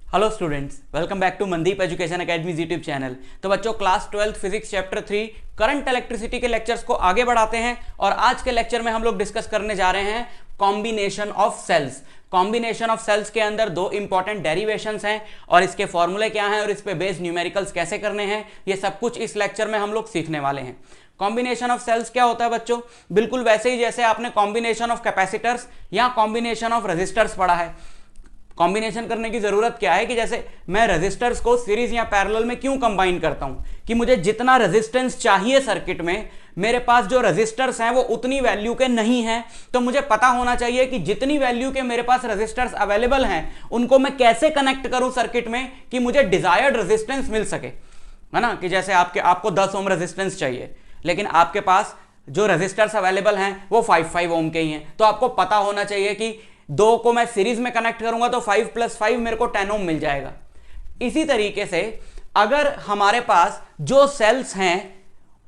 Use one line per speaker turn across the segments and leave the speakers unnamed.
Hello students, welcome back to Mandeep education academy's YouTube channel. तो बच्चों, class 12 physics chapter 3 current electricity के lectures को आगे बढ़ाते हैं और आज के लेक्चर में हम लोग डिस्कस करने जा रहे हैं combination of cells. Combination of cells के अंदर दो इंपॉर्टेंट डेरिवेशंस हैं और इसके फॉर्मूले क्या हैं और इस पे बेस्ड न्यूमेरिकल्स कैसे करने हैं, ये सब कुछ इस लेक्चर में हम लोग सीखने वाले हैं। कॉम्बिनेशन ऑफ सेल्स क्या होता है बच्चों? बिल्कुल वैसे ही जैसे आपने कॉम्बिनेशन ऑफ कैपेसिटर्स या कॉम्बिनेशन ऑफ रेजिस्टर्स पढ़ा है। कॉम्बिनेशन करने की जरूरत क्या है कि जैसे मैं रेजिस्टर्स को सीरीज या पैरेलल में क्यों कंबाइन करता हूं कि मुझे जितना रेजिस्टेंस चाहिए सर्किट में, मेरे पास जो रेजिस्टर्स हैं वो उतनी वैल्यू के नहीं हैं, तो मुझे पता होना चाहिए कि जितनी वैल्यू के मेरे पास रेजिस्टर्स अवेलेबल हैं उनको मैं कैसे कनेक्ट करूं सर्किट में कि मुझे डिजायर्ड रेजिस्टेंस मिल सके, है ना। कि जैसे आपको 10 ओम रेजिस्टेंस चाहिए लेकिन आपके पास जो रेजिस्टर्स अवेलेबल हैं वो 5 ओम के ही हैं, तो आपको पता होना चाहिए कि दो को मैं सीरीज में कनेक्ट करूंगा तो 5 + 5 मेरे को 10 ओम मिल जाएगा। इसी तरीके से अगर हमारे पास जो सेल्स हैं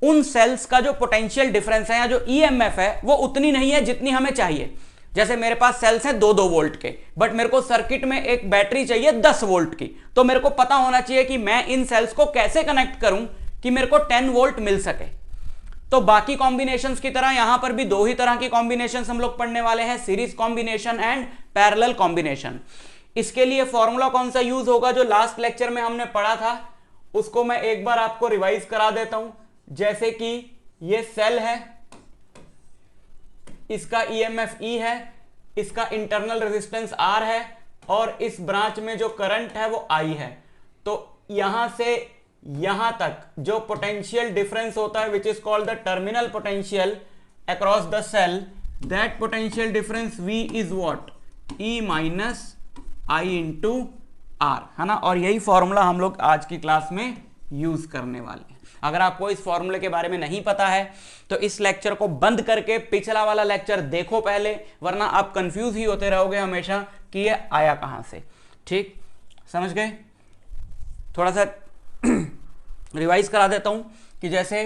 उन सेल्स का जो पोटेंशियल डिफरेंस है या जो ईएमएफ है वो उतनी नहीं है जितनी हमें चाहिए। जैसे मेरे पास सेल्स हैं 2-2 वोल्ट के, बट मेरे को सर्किट में एक बैटरी चाहिए 10 वोल्ट की, तो मेरे को पता होना चाहिए कि मैं इन सेल्स को कैसे कनेक्ट करूं कि मेरे को 10 वोल्ट मिल सके। तो बाकी कॉम्बिनेशंस की तरह यहां पर भी दो ही तरह की कॉम्बिनेशंस हम लोग पढ़ने वाले हैं, series combination and parallel combination. इसके लिए फॉर्मूला कौन सा यूज होगा जो लास्ट लेक्चर में हमने पढ़ा था, उसको मैं एक बार आपको रिवाइज करा देता हूं। जैसे कि ये सेल है, इसका ईएमएफ ई है, इसका इंटरनल रेजिस्टेंस आर है और इस ब्रांच में जो करंट है वो आई है। तो यहां से यहां तक जो पोटेंशियल डिफरेंस होता है which is called the terminal potential across the cell, that potential difference V is what? E minus I into R, है ना। और यही फॉर्मूला हम लोग आज की क्लास में यूज करने वाले हैं। अगर आपको इस फॉर्मूले के बारे में नहीं पता है तो इस लेक्चर को बंद करके पिछला वाला लेक्चर देखो पहले, वरना आप कंफ्यूज ही होते रहोगे हमेशा कि ये आया कहां से। ठीक, समझ गए? थोड़ा सा रिवाइज करा देता हूं कि जैसे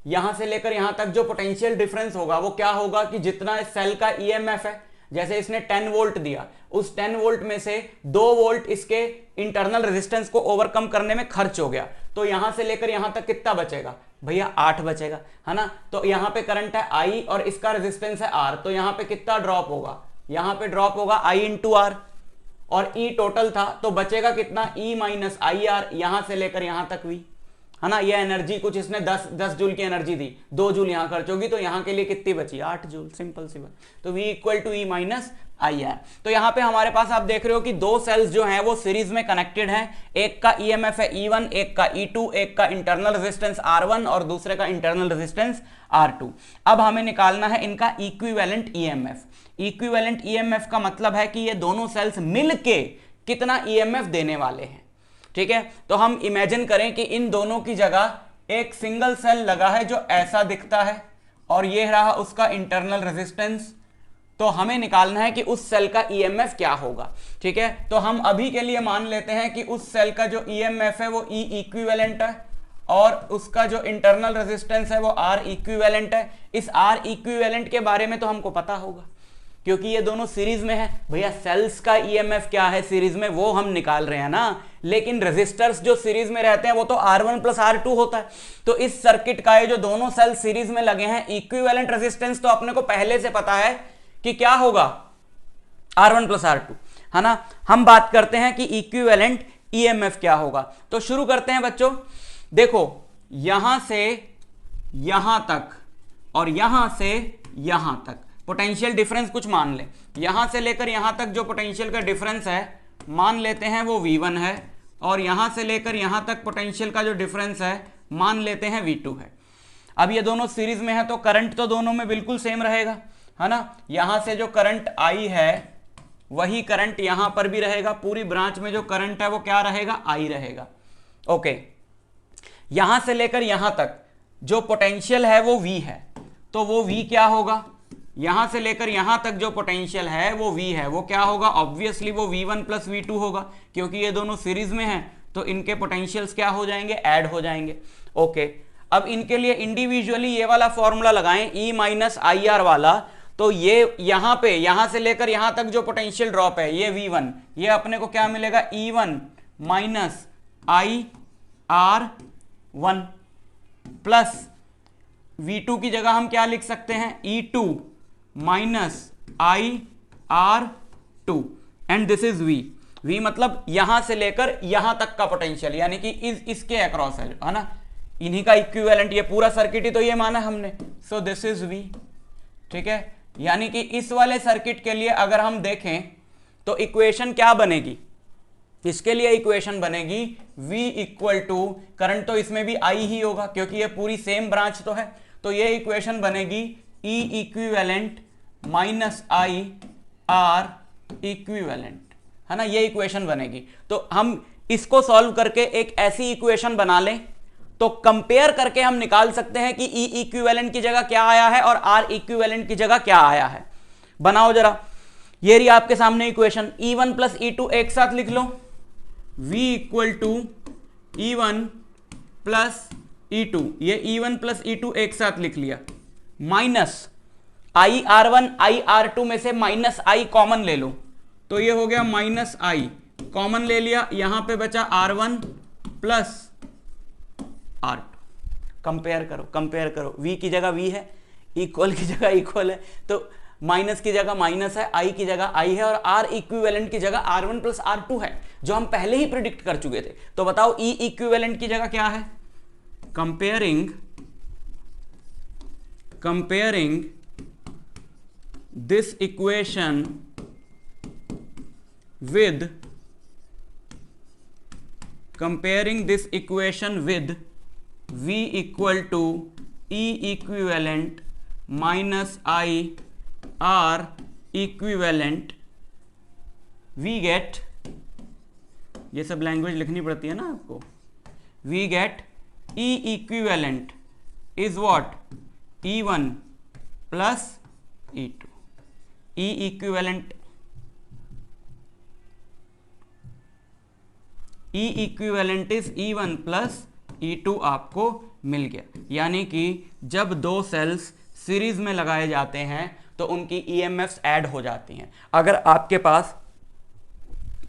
यहां से लेकर यहां तक जो पोटेंशियल डिफरेंस होगा वो क्या होगा कि जितना इस सेल का ईएमएफ है, जैसे इसने 10 वोल्ट दिया, उस 10 वोल्ट में से 2 वोल्ट इसके इंटरनल रेजिस्टेंस को ओवरकम करने में खर्च हो गया, तो यहां से लेकर यहां तक कितना बचेगा भैया? 8 बचेगा, है ना। तो यहां पे करंट है आई और इसका रेजिस्टेंस है आर, तो यहां पे कितना ड्रॉप होगा? यहां पे ड्रॉप होगा आई इंटू आर, और ई टोटल था तो बचेगा कितना? ई माइनस आई आर, यहां से लेकर यहां तक वी, है ना। ये एनर्जी कुछ इसने 10 जूल की एनर्जी दी, 2 जूल यहां खर्च होगी, तो यहां के लिए कितनी बची? 8 जूल, सिंपल सी बात। तो V equal to E minus I R. तो यहां पे हमारे पास आप देख रहे हो कि दो सेल्स जो हैं वो सीरीज में कनेक्टेड हैं। एक का ईएमएफ है E1, एक का E2, एक का इंटरनल रेजिस्टेंस R1 और दूसरे का इंटरनल रेजिस्टेंस R2। अब हमें निकालना है इनका इक्विवेलेंट ईएमएफ। इक्विवेलेंट ईएमएफ का मतलब है कि ये दोनों सेल्स मिलके कितना ईएमएफ देने वाले हैं। ठीक है, तो हम इमेजिन करें कि इन दोनों की जगह एक सिंगल सेल लगा है जो ऐसा दिखता है और ये रहा उसका इंटरनल रेजिस्टेंस। तो हमें निकालना है कि उस सेल का ईएमएफ क्या होगा। ठीक है, तो हम अभी के लिए मान लेते हैं कि उस सेल का जो ईएमएफ है वो ई इक्विवेलेंट है और उसका जो इंटरनल रेजिस्टेंस है वो आर इक्विवेलेंट है। इस आर इक्विवेलेंट के बारे में तो हमको पता होगा क्योंकि ये दोनों सीरीज में है। भैया सेल्स का ईएमएफ क्या है सीरीज में वो हम निकाल रहे हैं ना, लेकिन रेजिस्टर्स जो सीरीज में रहते हैं वो तो R1 + R2 होता है। तो इस सर्किट का ये जो दोनों सेल सीरीज में लगे हैं, इक्विवेलेंट रेजिस्टेंस तो अपने को पहले से पता है कि क्या होगा? R1 + R2, है ना। हम बात करते हैं कि इक्विवेलेंट ईएमएफ क्या होगा। तो शुरू करते हैं बच्चों। देखो, यहां से यहां तक और यहां से यहां तक पोटेंशियल डिफरेंस कुछ मान ले। यहां से लेकर यहां तक जो पोटेंशियल का डिफरेंस है मान लेते हैं वो V1 है, और यहां से लेकर यहां तक पोटेंशियल का जो डिफरेंस है मान लेते हैं V2 है। अब ये दोनों सीरीज में है तो करंट तो दोनों में बिल्कुल सेम रहेगा, है ना। यहां से जो करंट आई है वही करंट यहां पर भी रहेगा। पूरी ब्रांच में जो करंट है वो क्या रहेगा? आई रहेगा। ओके, यहां से लेकर यहां तक जो पोटेंशियल है वो V है, तो वो V क्या होगा? यहां से लेकर यहां तक जो पोटेंशियल है वो V है, वो क्या होगा? ऑब्वियसली वो V1 + V2 होगा, क्योंकि ये दोनों सीरीज में हैं तो इनके पोटेंशियल्स क्या हो जाएंगे? ऐड हो जाएंगे। ओके, अब इनके लिए इंडिविजुअली ये वाला फॉर्मूला लगाएं, E माइनस आई आर वाला, तो ये यहां पे, यहां से लेकर यहां तक जो पोटेंशियल ड्रॉप है ये V1, ये अपने को क्या मिलेगा E1 minus IR1 plus V2 की जगह हम क्या लिख सकते हैं E2 minus IR2 and this is V मतलब यहां से लेकर यहां तक का पोटेंशियल, यानी कि इसके अक्रॉस है ना, इन्हीं का इक्विवेलेंट, ये पूरा सर्किट ही तो ये माना हमने, सो दिस इज V। ठीक है, यानी कि इस वाले सर्किट के लिए अगर हम देखें तो इक्वेशन क्या बनेगी, इसके लिए इक्वेशन बनेगी V इक्वल टू, करंट तो इसमें भी I ही होगा क्योंकि ये पूरी सेम ब्रांच तो है, तो ये इक्वेशन बनेगी E equivalent minus I R equivalent, है ना, ये इक्वेशन बनेगी। तो हम इसको सॉल्व करके एक ऐसी इक्वेशन बना लें तो कंपेयर करके हम निकाल सकते हैं कि E इक्विवेलेंट की जगह क्या आया है और R इक्विवेलेंट की जगह क्या आया है। बनाओ जरा, ये रही आपके सामने इक्वेशन, E1 प्लस E2 एक साथ लिख लो, V equal to E1 plus E2, ये E1 प्लस E2 एक साथ लिख लिया, माइनस IR1 IR2 में से माइनस I कॉमन ले लो, तो ये हो गया माइनस I कॉमन ले लिया, यहां पे बचा R1 प्लस R2। कंपेयर करो, कंपेयर करो, V की जगह V है, इक्वल की जगह इक्वल है, तो माइनस की जगह माइनस है, I की जगह I है, और R इक्विवेलेंट की जगह R1 प्लस R2 है जो हम पहले ही प्रिडिक्ट कर चुके थे। तो बताओ E इक्विवेलेंट की जगह क्या है, comparing this equation with V equal to E equivalent minus I R equivalent, we get, ये सब लैंग्वेज लिखनी पड़ती है ना आपको, we get E equivalent is what E1 plus E2, E equivalent is E1 plus E2 आपको मिल गया। यानी कि जब दो सेल्स सीरीज में लगाए जाते हैं तो उनकी EMFs ऐड हो जाती हैं। अगर आपके पास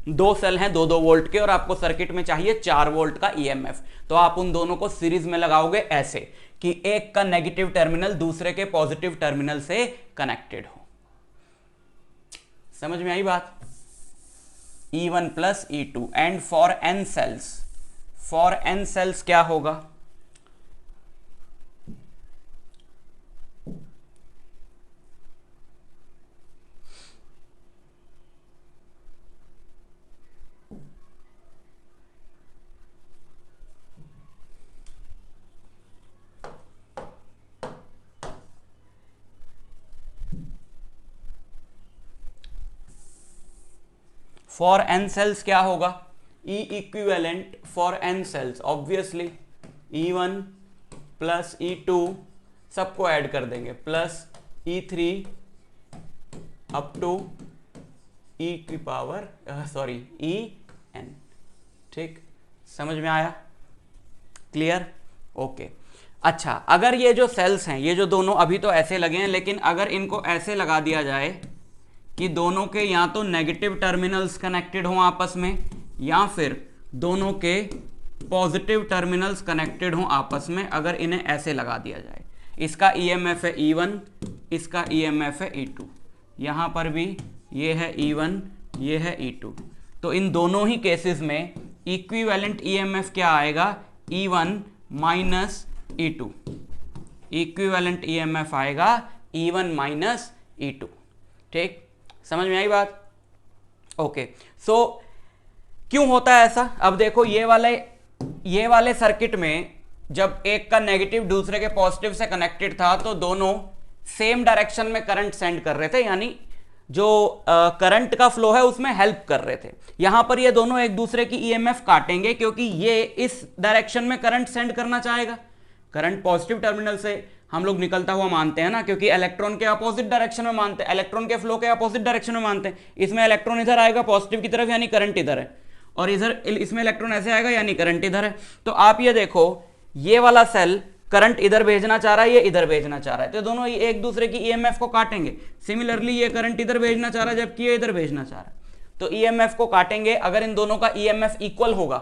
दो सेल हैं 2-2 वोल्ट के और आपको सर्किट में चाहिए 4 वोल्ट का EMF, तो आप उन दोनों को सीरीज में लगाओगे ऐसे कि एक का नेगेटिव टर्मिनल दूसरे के पॉजिटिव टर्मिनल से कनेक्टेड हो। समझ में आई बात? E1 plus E2 and for n cells क्या होगा, फॉर n सेल्स क्या होगा, E equivalent for n cells obviously E1 plus E2 सबको ऐड कर देंगे plus E3 up to E की पावर En। ठीक, समझ में आया? क्लियर? ओके। अच्छा, अगर ये जो सेल्स हैं, ये जो दोनों अभी तो ऐसे लगे हैं, लेकिन अगर इनको ऐसे लगा दिया जाए कि दोनों के या तो नेगेटिव टर्मिनल्स कनेक्टेड हों आपस में या फिर दोनों के पॉजिटिव टर्मिनल्स कनेक्टेड हों आपस में, अगर इन्हें ऐसे लगा दिया जाए, इसका EMF है E1, इसका EMF है E2, यहाँ पर भी ये है E1, ये है E2, तो इन दोनों ही केसेस में इक्विवेलेंट EMF क्या आएगा, E1 minus E2, equivalent EMF आएगा E1 माइनस E2। ठीक, समझ में आई बात? ओके, सो क्यों होता है ऐसा? अब देखो, ये वाले सर्किट में जब एक का नेगेटिव दूसरे के पॉजिटिव से कनेक्टेड था तो दोनों सेम डायरेक्शन में करंट सेंड कर रहे थे, यानी जो करंट का फ्लो है उसमें हेल्प कर रहे थे। यहां पर ये दोनों एक दूसरे की EMF काटेंगे क्योंकि ये इस डायरेक्शन में करंट सेंड करना चाहेगा। करंट पॉजिटिव टर्मिनल से हम लोग निकलता हुआ मानते हैं ना, क्योंकि इलेक्ट्रॉन के अपोजिट डायरेक्शन में मानते हैं, इलेक्ट्रॉन के फ्लो के अपोजिट डायरेक्शन में मानते हैं। इसमें इलेक्ट्रॉन इधर आएगा पॉजिटिव की तरफ, यानी करंट इधर है, और इधर इसमें इलेक्ट्रॉन ऐसे आएगा यानी करंट इधर है। तो आप ये देखो, ये वाला सेल करंट इधर भेजना चाह रहा है, ये इधर भेजना चाह रहा है, तो दोनों ही एक दूसरे की ईएमएफ को काटेंगे। सिमिलरली ये करंट इधर भेजना चाह रहा है जबकि ये इधर भेजना चाह रहा है, तो ईएमएफ को काटेंगे। अगर इन दोनों का ईएमएफ इक्वल होगा,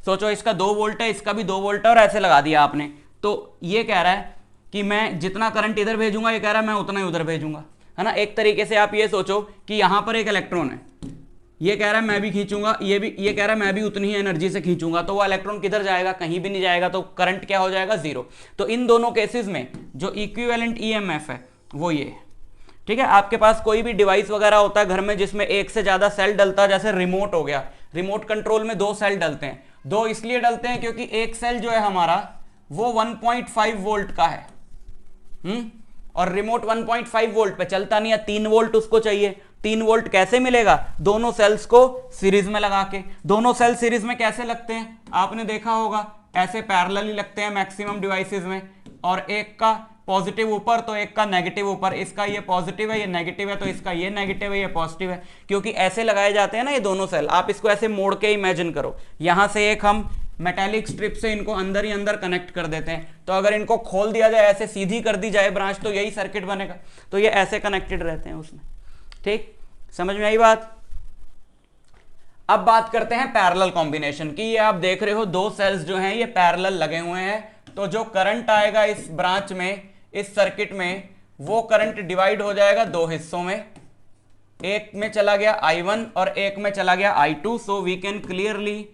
सोचो इसका 2 वोल्ट है, इसका भी 2 वोल्ट है और ऐसे लगा दिया आपने, तो ये कह रहा है कि मैं जितना करंट इधर भेजूंगा, ये कह रहा है मैं उतना ही उधर भेजूंगा, है ना। एक तरीके से आप ये सोचो कि यहां पर एक इलेक्ट्रॉन है, ये कह रहा है मैं भी खींचूंगा, ये कह रहा है मैं भी उतनी ही एनर्जी से खींचूंगा, तो वो इलेक्ट्रॉन किधर जाएगा, कहीं भी नहीं जाएगा, तो करंट क्या हो जाएगा, जीरो। तो इन दोनों केसेस में जो इक्विवेलेंट ईएमएफ है वो ये है, ठीक है। आपके पास कोई भी डिवाइस वगैरह होता है घर में जिसमें एक से ज्यादा सेल डलता है, जैसे रिमोट हो गया, रिमोट कंट्रोल में 2 सेल डलते हैं, 2 इसलिए डलते हैं क्योंकि एक सेल जो है हमारा वो 1.5 वोल्ट का है, और रिमोट 1.5 वोल्ट पे चलता नहीं है, 3 वोल्ट उसको चाहिए। 3 वोल्ट कैसे मिलेगा, दोनों सेल्स को सीरीज में लगा के। दोनों सेल सीरीज में कैसे लगते हैं, आपने देखा होगा, ऐसे पैरेलली लगते हैं मैक्सिमम डिवाइसेस में, और एक का पॉजिटिव ऊपर तो एक का नेगेटिव ऊपर, इसका ये पॉजिटिव है ये नेगेटिव है, तो इसका ये नेगेटिव है ये पॉजिटिव है, क्योंकि ऐसे लगाए जाते हैं ना ये दोनों सेल। आप इसको ऐसे मोड़ के इमेजिन करो, यहां से एक हम मेटालिक स्ट्रिप से इनको अंदर ही अंदर कनेक्ट कर देते हैं, तो अगर इनको खोल दिया जाए, ऐसे सीधी कर दी जाए ब्रांच, तो यही सर्किट बनेगा। तो ये ऐसे कनेक्टेड रहते हैं उसमें, ठीक, समझ में आई बात। अब बात करते हैं पैरेलल कॉम्बिनेशन की। ये आप देख रहे हो 2 सेल्स जो हैं ये पैरेलल लगे हुए हैं, तो जो करंट आएगा इस ब्रांच में, इस सर्किट में, वो करंट डिवाइड हो जाएगा 2 हिस्सों में, एक में चला गया I1 और एक में चला गया I2। So we can clearly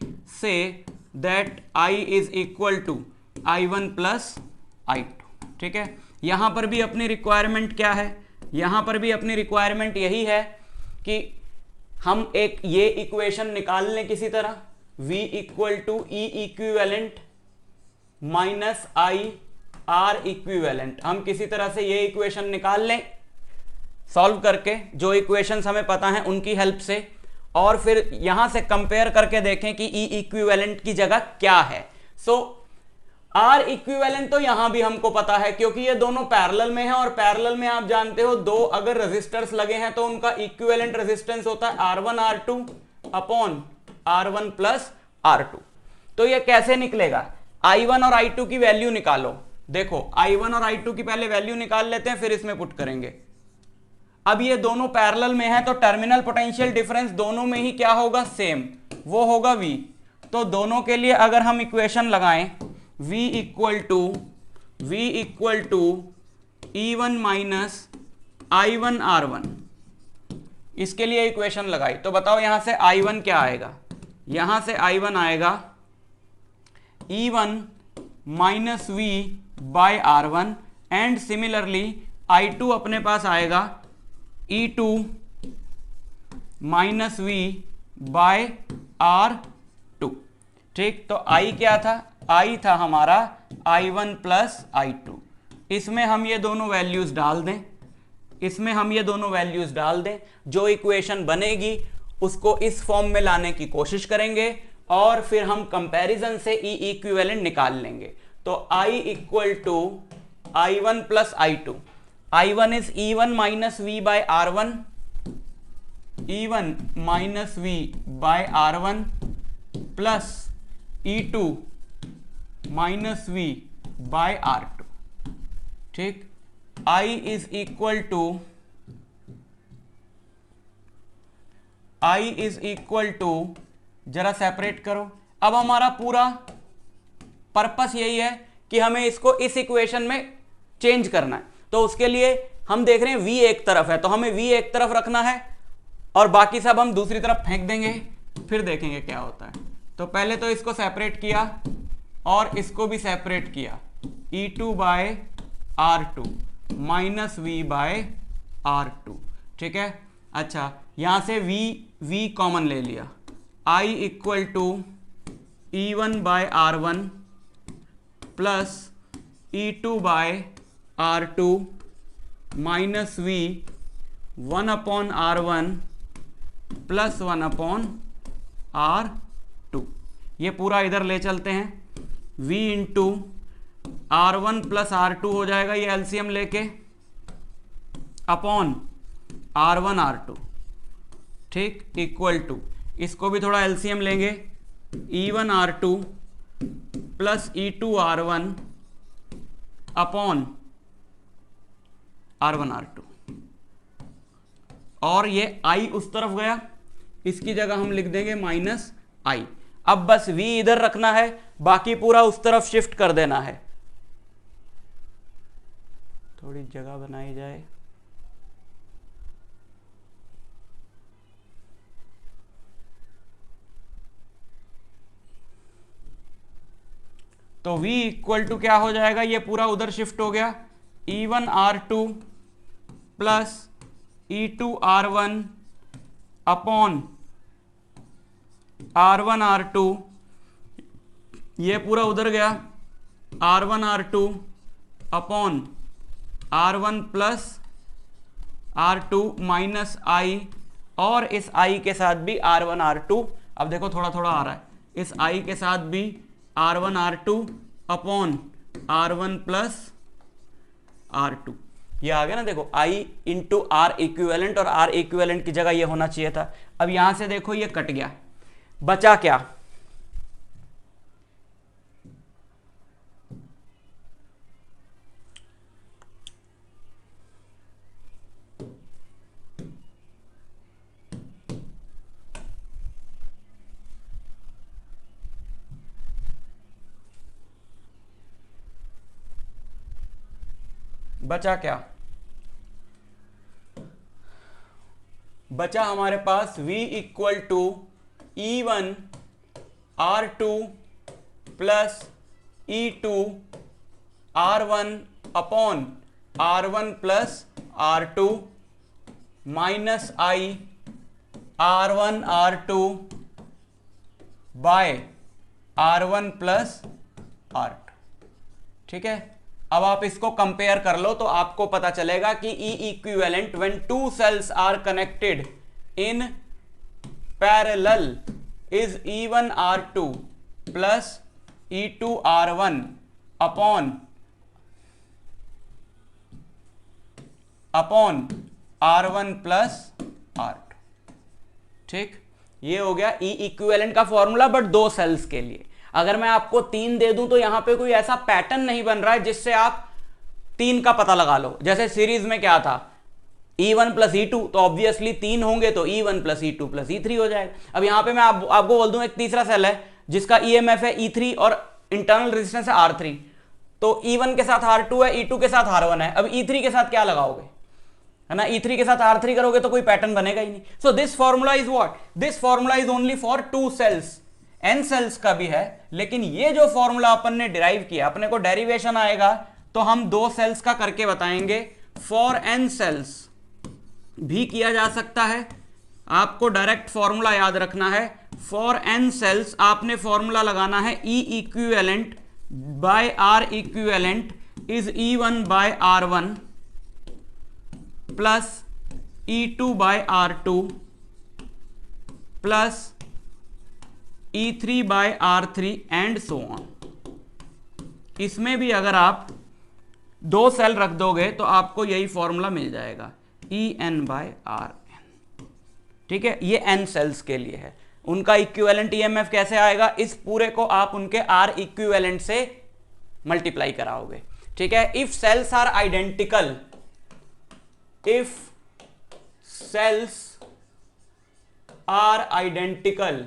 see that I is equal to I1 plus I2, ठीक है। यहां पर भी अपनी रिक्वायरमेंट क्या है, यहां पर भी अपनी रिक्वायरमेंट यही है कि हम एक ये इक्वेशन निकाल लें किसी तरह, V equal to E equivalent minus I R equivalent. हम किसी तरह से ये इक्वेशन निकाल लें सॉल्व करके, जो इक्वेशंस हमें पता है उनकी हेल्प से, और फिर यहां से कंपेयर करके देखें कि E इक्विवेलेंट की जगह क्या है। सो R इक्विवेलेंट तो यहां भी हमको पता है क्योंकि ये दोनों पैरेलल में हैं, और पैरेलल में आप जानते हो 2 अगर रेजिस्टर्स लगे हैं तो उनका इक्विवेलेंट रेजिस्टेंस होता है R1 R2 upon R1 plus R2। तो ये कैसे निकलेगा, I1 और I2 की वैल्यू निकालो। देखो I1 और I2 की पहले वैल्यू निकाल लेते हैं, फिर इसमें पुट करेंगे। अब ये दोनों पैरेलल में है तो टर्मिनल पोटेंशियल डिफरेंस दोनों में ही क्या होगा, सेम, वो होगा V। तो दोनों के लिए अगर हम इक्वेशन लगाएं, V equal to E1 minus I1 R1, इसके लिए इक्वेशन लगाई, तो बताओ यहां से I1 क्या आएगा, यहां से I1 आएगा E1 minus V by R1, and similarly I2 अपने पास आएगा E2 minus V by R2, ठीक। तो I क्या था, I था हमारा I1 प्लस I2। इसमें हम ये दोनों वैल्यूज डाल दें, इसमें हम ये दोनों वैल्यूज डाल दें, जो इक्वेशन बनेगी उसको इस फॉर्म में लाने की कोशिश करेंगे, और फिर हम कंपैरिजन से E इक्विवेलेंट निकाल लेंगे। तो I equal to I1 plus I2, I1 is E1 minus V by R1, E1 minus V by R1 plus E2 minus V by R2, ठीक। I इज इक्वल टू जरा separate करो। अब हमारा पूरा purpose यही है कि हमें इसको इस इक्वेशन में चेंज करना है, तो उसके लिए हम देख रहे हैं V एक तरफ है, तो हमें V एक तरफ रखना है और बाकी सब हम दूसरी तरफ फेंक देंगे, फिर देखेंगे क्या होता है। तो पहले तो इसको सेपरेट किया और इसको भी सेपरेट किया, E2 by R2 minus V by R2, ठीक है। अच्छा, यहां से V कॉमन ले लिया, I equal to E1 by R1 plus E2 by R2 minus V 1 upon R1 plus 1 upon R2। ये पूरा इधर ले चलते हैं, V into R1 plus R2 हो जाएगा ये एलसीएम लेके, अपॉन R1 R2, ठीक, इक्वल टू, इसको भी थोड़ा एलसीएम लेंगे, E1 R2 plus E2 R1 upon R1 R2, और ये I उस तरफ गया, इसकी जगह हम लिख देंगे -I। अब बस V इधर रखना है, बाकी पूरा उस तरफ शिफ्ट कर देना है। थोड़ी जगह बनाई जाए। तो V इक्वल टू क्या हो जाएगा, ये पूरा उधर शिफ्ट हो गया, E1 R2 plus E2 R1 upon R1 R2, ये पूरा उधर गया, R1 R2 upon R1 plus R2 minus I, और इस I के साथ भी R1 R2, अब देखो थोड़ा थोड़ा आ रहा है, इस I के साथ भी R1 R2 upon R1 plus R2, ये आ गया ना। देखो I इंटू R इक्विवेलेंट, और R इक्विवेलेंट की जगह ये होना चाहिए था। अब यहां से देखो ये कट गया, बचा क्या, बचा क्या, बचा हमारे पास V equal to E1 R2 plus E2 R1 upon R1 plus R2 minus I R1 R2 by R1 plus R2। ठीक है, अब आप इसको कंपेयर कर लो तो आपको पता चलेगा कि E equivalent when two cells are connected in parallel is E1 R2 plus E2 R1 upon R1 plus R2। ठीक, ये हो गया E इक्विवेलेंट का फॉर्मूला, बट दो सेल्स के लिए। अगर मैं आपको 3 दे दूं तो यहां पे कोई ऐसा पैटर्न नहीं बन रहा है जिससे आप 3 का पता लगा लो। जैसे सीरीज में क्या था, E1 प्लस E2, तो ऑब्वियसली 3 होंगे तो E1 plus E2 plus E3 हो जाएगा। अब यहां पे मैं आपको बोल दूं एक तीसरा सेल है जिसका EMF है E3 और इंटरनल रेजिस्टेंस है R3, तो E1 के साथ R2 है, E2 के साथ R1 है। अब E3 के साथ क्या लगाओगे, है ना, E3 के साथ R3 करोगे तो कोई पैटर्न बनेगा ही नहीं। So this formula is what, this formula is only for 2 cells. n cells का भी है, लेकिन ये जो फॉर्मूला अपन ने डिराइव किया, अपने को डेरिवेशन आएगा तो हम 2 सेल्स का करके बताएंगे। फॉर n सेल्स भी किया जा सकता है, आपको डायरेक्ट फॉर्मूला याद रखना है। फॉर n सेल्स आपने फॉर्मूला लगाना है E equivalent by R equivalent is E1 by R1 plus E2 by R2 plus E3 by R3 and so on. इसमें भी अगर आप 2 सेल रख दोगे तो आपको यही फॉर्मूला मिल जाएगा, En बाय Rn। ठीक है, ये n सेल्स के लिए है। उनका इक्विवेलेंट EMF कैसे आएगा, इस पूरे को आप उनके R इक्विवेलेंट से मल्टीप्लाई कराओगे। ठीक है, if cells are identical, if cells are identical,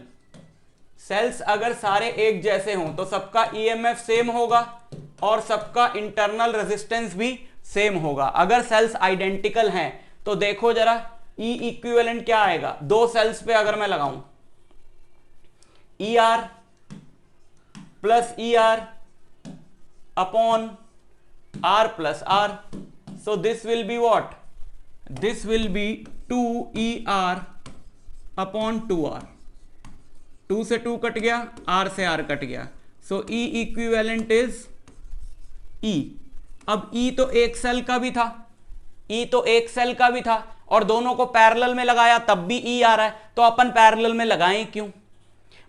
cells अगर सारे एक जैसे हों तो सबका EMF सेम होगा और सबका इंटरनल रेजिस्टेंस भी सेम होगा। अगर सेल्स आइडेंटिकल हैं तो देखो जरा E इक्विवेलेंट क्या आएगा, 2 सेल्स पे अगर मैं लगाऊं ER plus ER upon R plus R, so this will be what, this will be 2ER upon 2R। 2 से 2 कट गया, R से R कट गया, सो E इक्विवेलेंट इज E। अब E तो एक सेल का भी था, E तो एक सेल का भी था और दोनों को पैरेलल में लगाया तब भी E आ रहा है, तो अपन पैरेलल में लगाएं क्यों।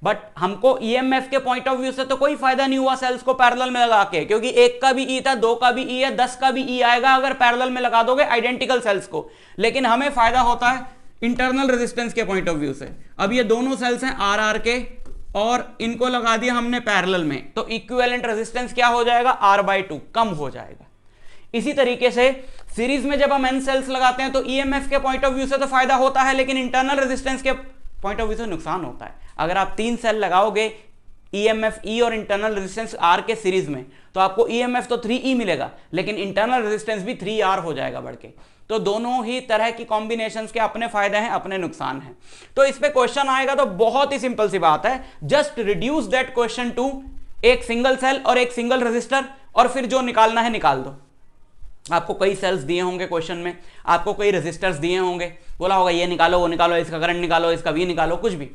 बट हमको EMF के पॉइंट ऑफ व्यू से तो कोई फायदा नहीं हुआ सेल्स को पैरेलल में लगा के, क्योंकि एक का भी E था, 2 का भी E है, 10 का भी E आएगा अगर पैरेलल में लगा दोगे आइडेंटिकल सेल्स को। लेकिन हमें फायदा होता है इंटरनल रेजिस्टेंस के पॉइंट ऑफ व्यू से। अब ये दोनों सेल्स हैं RR के और इनको लगा दिया हमने पैरेलल में, तो इक्विवेलेंट रेजिस्टेंस क्या हो जाएगा, R/2 कम हो जाएगा। इसी तरीके से सीरीज में जब हम n सेल्स लगाते हैं तो ईएमएफ के पॉइंट ऑफ व्यू से तो फायदा होता है, लेकिन इंटरनल रेजिस्टेंस के पॉइंट ऑफ व्यू से नुकसान होता है। अगर आप 3 सेल लगाओगे ईएमएफ ई और इंटरनल रेजिस्टेंस आर के सीरीज में, तो आपको ईएमएफ तो 3E मिलेगा, लेकिन इंटरनल रेजिस्टेंस भी 3R हो जाएगा बढ़ के। तो दोनों ही तरह की कॉम्बिनेशंस के अपने फायदे हैं, अपने नुकसान हैं। तो इस पे क्वेश्चन आएगा तो बहुत ही सिंपल सी बात है, just reduce that question to एक सिंगल सेल और एक सिंगल रजिस्टर, और फिर जो निकालना है निकाल दो। आपको कई सेल्स दिए होंगे क्वेश्चन में, आपको कई रजिस्टर्स दिए होंगे, बोला होगा ये निकालो वो निकालो, इसका करंट निकालो, इसका वी निकालो, कुछ भी।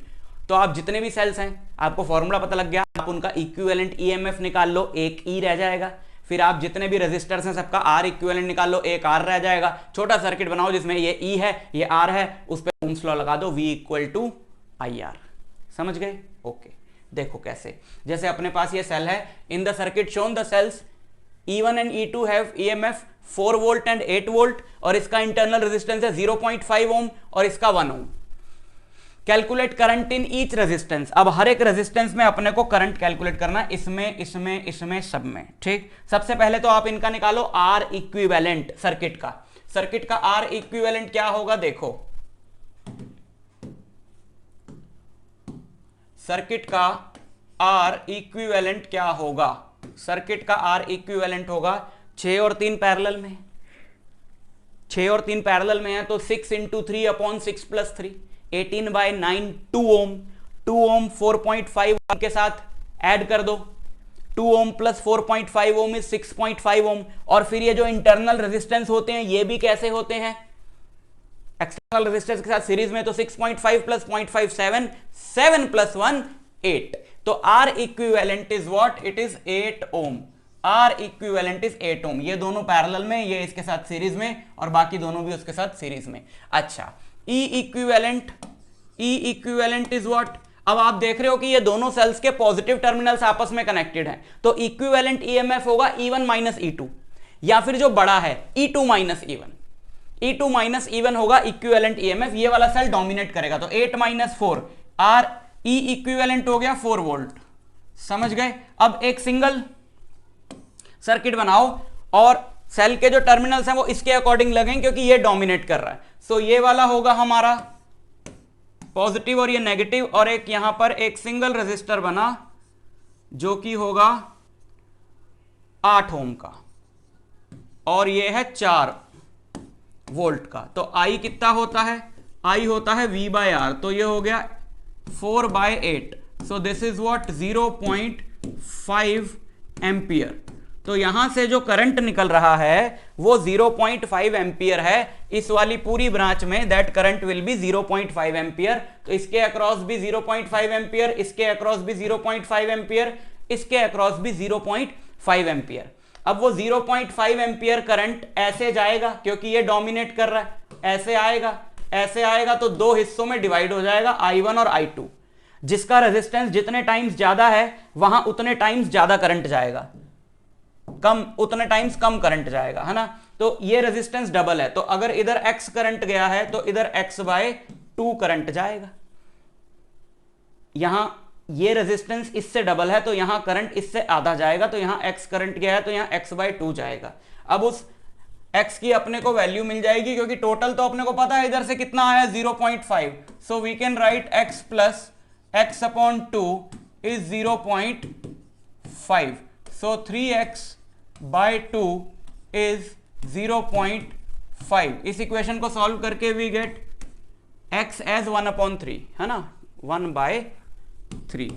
तो आप जितने भी सेल्स हैं आपको फॉर्मूला पता लग गया, आप उनका इक्विवेलेंट ईएमएफ निकाल लो, एक ई रह जाएगा। फिर आप जितने भी रजिस्टर्स हैं सबका आर इक्विवेलेंट निकाल लो, एक आर रह जाएगा। छोटा सर्किट बनाओ जिसमें ये ई है ये आर है, उस पर ओम्स लॉ लगा दो, V equal to I R. समझ गए? ओके, देखो कैसे, जैसे अपने पास ये सेल है, in the circuit shown the cells E1 and E2 have EMF 4 volt and 8 volt, और इसका इंटरनल रेजिस्टेंस है 0.5 ओम और इसका 1 ohm. Calculate current in each resistance. अब हर एक रेजिस्टेंस में अपने को करंट कैलकुलेट करना, इसमें सब में। ठीक, सबसे पहले तो आप इनका निकालो आर इक्विवेलेंट सर्किट का। सर्किट का आर इक्विवेलेंट क्या होगा, देखो सर्किट का आर इक्विवेलेंट क्या होगा। सर्किट का आर इक्विवेलेंट होगा 6 और 3 पैरेलल में, 6 और 3 पैरेलल में है तो 6 × 3 अपॉन 6 + 3, 18/9 2 ओम। 2 ओम 4.5 ओम के साथ ऐड कर दो, 2 ओम प्लस 4.5 ओम इज 6.5 ओम। और फिर ये जो इंटरनल रेजिस्टेंस होते हैं ये भी कैसे होते हैं, एक्सटर्नल रेजिस्टेंस के साथ सीरीज में, तो 6.5 प्लस 0.5 7 प्लस 1 8। तो R equivalent is what, it is 8 ohm. R equivalent is 8 ohm. ये दोनों पैरेलल में, ये इसके साथ सीरीज में, और बाकी दोनों भी उसके साथ सीरीज में। अच्छा, ई इक्विवेलेंट इज व्हाट। अब आप देख रहे हो कि ये दोनों सेल्स के पॉजिटिव टर्मिनल्स आपस में कनेक्टेड हैं, तो इक्विवेलेंट ईएमएफ होगा E1 माइनस E2, या फिर जो बड़ा है E2 minus E1। E2 minus E1 होगा इक्विवेलेंट ईएमएफ, ये वाला सेल डोमिनेट करेगा, तो 8 माइनस 4 आर ई इक्विवेलेंट हो गया 4 वोल्ट। समझ गए? अब एक सिंगल सर्किट बनाओ और सेल के जो टर्मिनल्स हैं वो इसके अकॉर्डिंग लगेंगे क्योंकि ये डोमिनेट कर रहा है। सो ये वाला होगा हमारा पॉजिटिव और ये नेगेटिव, और एक यहां पर एक सिंगल रेजिस्टर बना जो कि होगा 8 ओम का, और ये है 4 वोल्ट का। तो I कितना होता है, I होता है V/R, तो ये हो गया 4/8। So this is what 0.5 ampere. तो यहां से जो करंट निकल रहा है वो 0.5 एम्पियर है इस वाली पूरी ब्रांच में, that current will be 0.5 ampere. तो इसके अक्रॉस भी 0.5 एम्पियर, इसके अक्रॉस भी 0.5 एम्पियर, इसके अक्रॉस भी 0.5 एम्पियर। अब वो 0.5 एम्पियर करंट ऐसे जाएगा क्योंकि ये डोमिनेट कर रहा है, ऐसे आएगा, ऐसे आएगा, तो दो हिस्सों में डिवाइड हो जाएगा, I1 और I2। जिसका रेजिस्टेंस जितने टाइम्स ज्यादा है वहां उतने टाइम्स ज्यादा करंट जाएगा, कम उतने टाइम्स कम करंट जाएगा, है ना। तो ये रेजिस्टेंस डबल है, तो अगर इधर x करंट गया है तो इधर x/2 करंट जाएगा। यहां ये रेजिस्टेंस इससे डबल है तो यहां करंट इससे आधा जाएगा, तो यहां x करंट गया है तो यहां x/2 जाएगा। अब उस x की अपने को वैल्यू मिल जाएगी क्योंकि टोटल तो अपने को पता है इधर से कितना आया 0.5। So we can write x plus x/2 is 0.5। So 3x/2 is 0.5। इस इक्वेशन को सॉल्व करके वी गेट x एज 1/3, है ना, 1/3।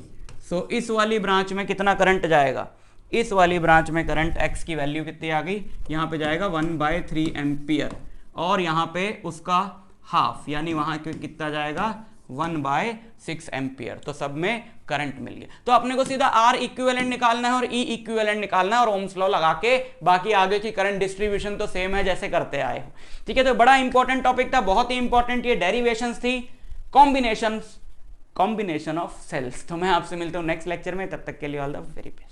सो इस वाली ब्रांच में कितना करंट जाएगा, इस वाली ब्रांच में करंट x की वैल्यू कितनी आ गई, यहां पे जाएगा 1/3 एम्पियर, और यहां पे उसका हाफ यानी वहां कितना जाएगा 1/6 एम्पियर। तो सब में करंट मिल गया। तो अपने को सीधा R इक्विवेलेंट निकालना है और E इक्विवेलेंट निकालना है, और ओम्स लॉ लगा के बाकी आगे की करंट डिस्ट्रीब्यूशन तो सेम है जैसे करते आए हो। ठीक है, तो बड़ा इंपॉर्टेंट टॉपिक था, बहुत ही इंपॉर्टेंट ये डेरिवेशंस थी, कॉम्बिनेशन ऑफ सेल्स। तो मैं आपसे मिलता हूं नेक्स्ट लेक्चर में, तब तक के लिए ऑल द वेरी बेस्ट।